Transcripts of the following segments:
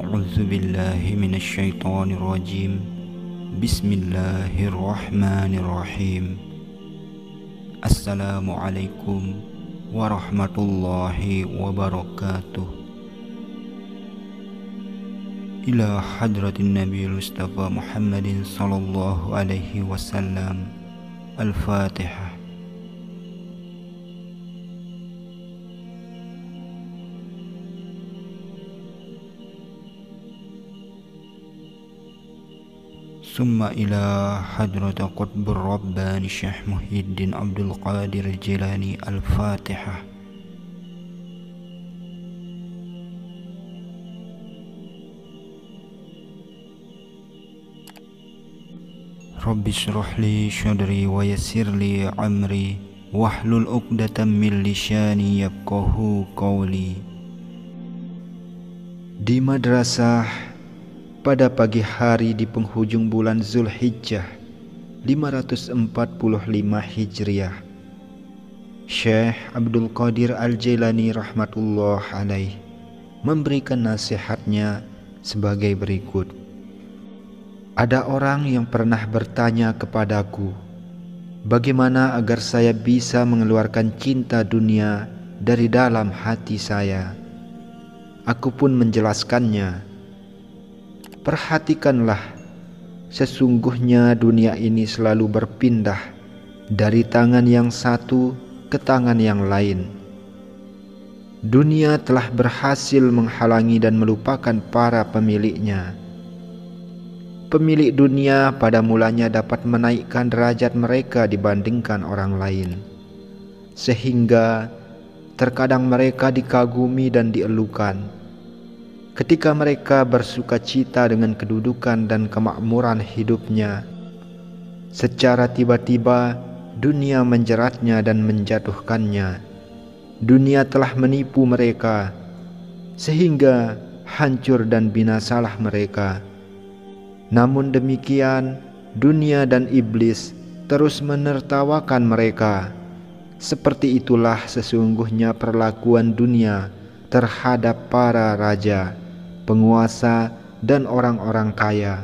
A'udzu billahi minasyaitonir rajim. Bismillahirrahmanirrahim. Assalamualaikum warahmatullahi wabarakatuh. Ila hadratin Nabi Mustafa Muhammadin sallallahu alaihi wasallam. Al-Fatihah. Summa ila hadrata qutbur rabbani Syekh Muhyiddin Abdul Qadir Jilani. Al-Fatihah. Rabbi shrah li syadri wa yassir li amri wahlul 'uqdatam min lisani yafqahu qawli. Di madrasah pada pagi hari di penghujung bulan Zulhijjah 545 Hijriah, Syekh Abdul Qadir Al-Jilani rahmatullah alaih memberikan nasihatnya sebagai berikut. Ada orang yang pernah bertanya kepadaku, bagaimana agar saya bisa mengeluarkan cinta dunia dari dalam hati saya? Aku pun menjelaskannya. Perhatikanlah, sesungguhnya dunia ini selalu berpindah dari tangan yang satu ke tangan yang lain. Dunia telah berhasil menghalangi dan melupakan para pemiliknya. Pemilik dunia pada mulanya dapat menaikkan derajat mereka dibandingkan orang lain, sehingga terkadang mereka dikagumi dan dielukan. Ketika mereka bersuka cita dengan kedudukan dan kemakmuran hidupnya, secara tiba-tiba dunia menjeratnya dan menjatuhkannya. Dunia telah menipu mereka, sehingga hancur dan binasalah mereka. Namun demikian, dunia dan iblis terus menertawakan mereka. Seperti itulah sesungguhnya perlakuan dunia terhadap para raja, penguasa, dan orang-orang kaya.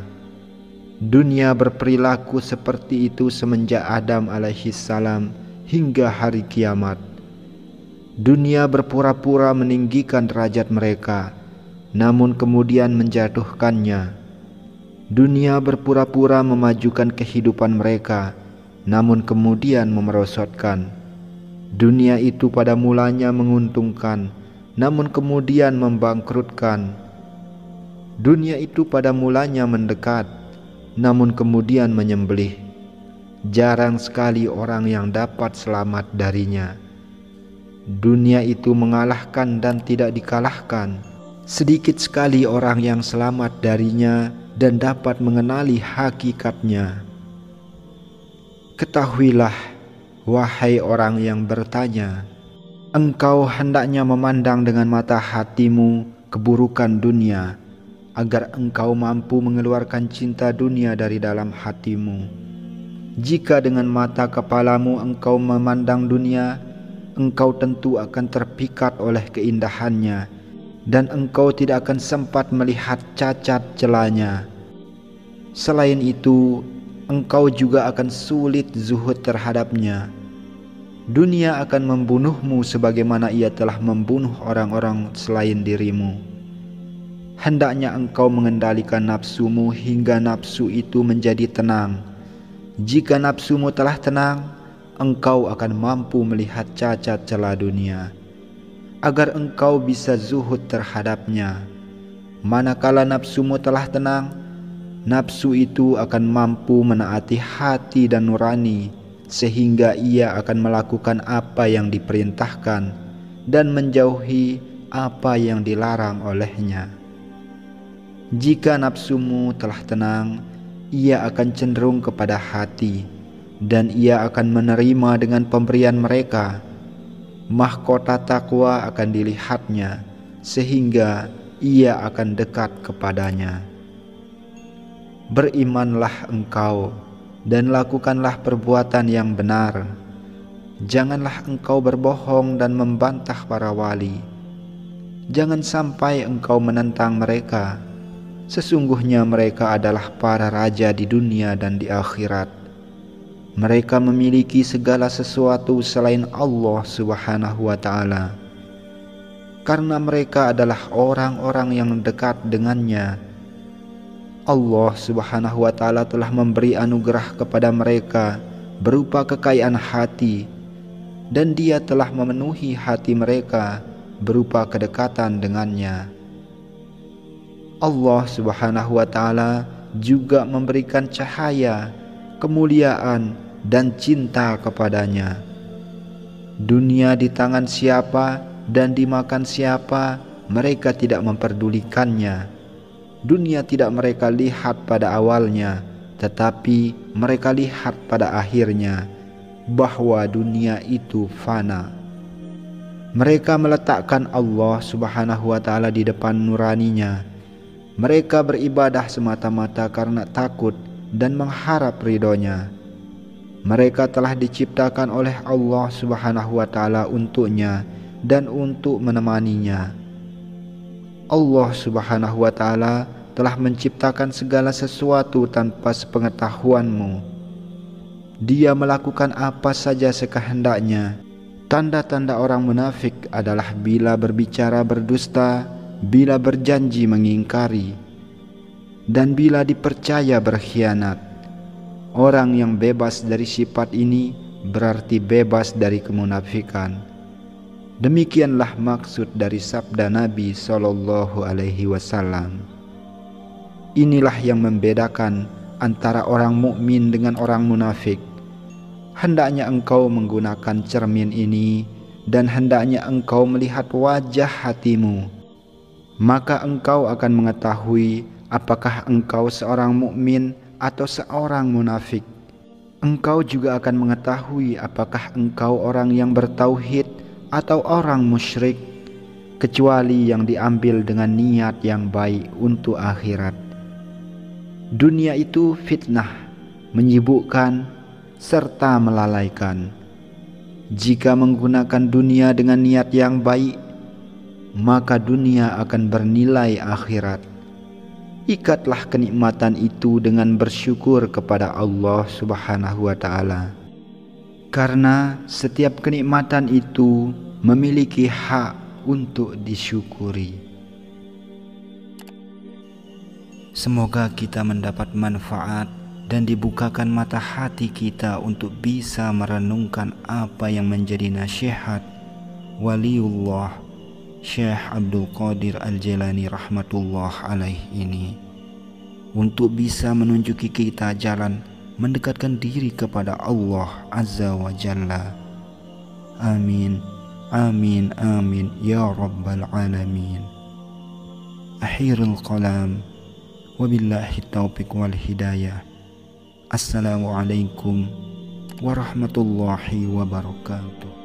Dunia berperilaku seperti itu semenjak Adam alaihissalam hingga hari kiamat. Dunia berpura-pura meninggikan derajat mereka, namun kemudian menjatuhkannya. Dunia berpura-pura memajukan kehidupan mereka, namun kemudian memerosotkan. Dunia itu pada mulanya menguntungkan, namun kemudian membangkrutkan. Dunia itu pada mulanya mendekat, namun kemudian menyembelih. Jarang sekali orang yang dapat selamat darinya. Dunia itu mengalahkan dan tidak dikalahkan. Sedikit sekali orang yang selamat darinya dan dapat mengenali hakikatnya. Ketahuilah, wahai orang yang bertanya, engkau hendaknya memandang dengan mata hatimu keburukan dunia, agar engkau mampu mengeluarkan cinta dunia dari dalam hatimu. Jika dengan mata kepalamu engkau memandang dunia, engkau tentu akan terpikat oleh keindahannya, dan engkau tidak akan sempat melihat cacat celanya. Selain itu, engkau juga akan sulit zuhud terhadapnya. Dunia akan membunuhmu sebagaimana ia telah membunuh orang-orang selain dirimu. Hendaknya engkau mengendalikan nafsumu hingga nafsu itu menjadi tenang. Jika nafsumu telah tenang, engkau akan mampu melihat cacat celah dunia, agar engkau bisa zuhud terhadapnya. Manakala nafsumu telah tenang, nafsu itu akan mampu menaati hati dan nurani, sehingga ia akan melakukan apa yang diperintahkan dan menjauhi apa yang dilarang olehnya. Jika nafsumu telah tenang, ia akan cenderung kepada hati, dan ia akan menerima dengan pemberian mereka. Mahkota takwa akan dilihatnya, sehingga ia akan dekat kepadanya. Berimanlah engkau, dan lakukanlah perbuatan yang benar. Janganlah engkau berbohong dan membantah para wali. Jangan sampai engkau menentang mereka, Sesungguhnya mereka adalah para raja di dunia dan di akhirat. Mereka memiliki segala sesuatu selain Allah Subhanahu wa ta'ala. Karena mereka adalah orang-orang yang dekat dengannya, Allah Subhanahu wa ta'ala telah memberi anugerah kepada mereka berupa kekayaan hati, dan Dia telah memenuhi hati mereka berupa kedekatan dengannya. Allah Subhanahu wa ta'ala juga memberikan cahaya, kemuliaan, dan cinta kepadanya. Dunia di tangan siapa dan dimakan siapa, mereka tidak memperdulikannya. Dunia tidak mereka lihat pada awalnya, tetapi mereka lihat pada akhirnya, bahwa dunia itu fana. Mereka meletakkan Allah Subhanahu wa ta'ala di depan nuraninya. Mereka beribadah semata-mata karena takut dan mengharap ridhonya. Mereka telah diciptakan oleh Allah Subhanahu wa ta'ala untuknya dan untuk menemaninya. Allah Subhanahu wa ta'ala telah menciptakan segala sesuatu tanpa sepengetahuanmu. Dia melakukan apa saja sekehendaknya. Tanda-tanda orang munafik adalah bila berbicara berdusta, bila berjanji mengingkari, dan bila dipercaya berkhianat. Orang yang bebas dari sifat ini berarti bebas dari kemunafikan. Demikianlah maksud dari sabda Nabi Shallallahu Alaihi Wasallam. Inilah yang membedakan antara orang mukmin dengan orang munafik. Hendaknya engkau menggunakan cermin ini, dan hendaknya engkau melihat wajah hatimu. Maka engkau akan mengetahui apakah engkau seorang mukmin atau seorang munafik. Engkau juga akan mengetahui apakah engkau orang yang bertauhid atau orang musyrik, kecuali yang diambil dengan niat yang baik untuk akhirat. Dunia itu fitnah, menyibukkan, serta melalaikan. Jika menggunakan dunia dengan niat yang baik, maka dunia akan bernilai akhirat. Ikatlah kenikmatan itu dengan bersyukur kepada Allah Subhanahu wa ta'ala. Karena setiap kenikmatan itu memiliki hak untuk disyukuri. Semoga kita mendapat manfaat dan dibukakan mata hati kita untuk bisa merenungkan apa yang menjadi nasihat Waliullah Syekh Abdul Qadir Al-Jailani rahmatullah alaih ini, untuk bisa menunjuki kita jalan mendekatkan diri kepada Allah Azza wa Jalla. Amin, amin, amin ya rabbal alamin. Akhirul kalam, wabillahi taufiq wal hidayah. Assalamualaikum warahmatullahi wabarakatuh.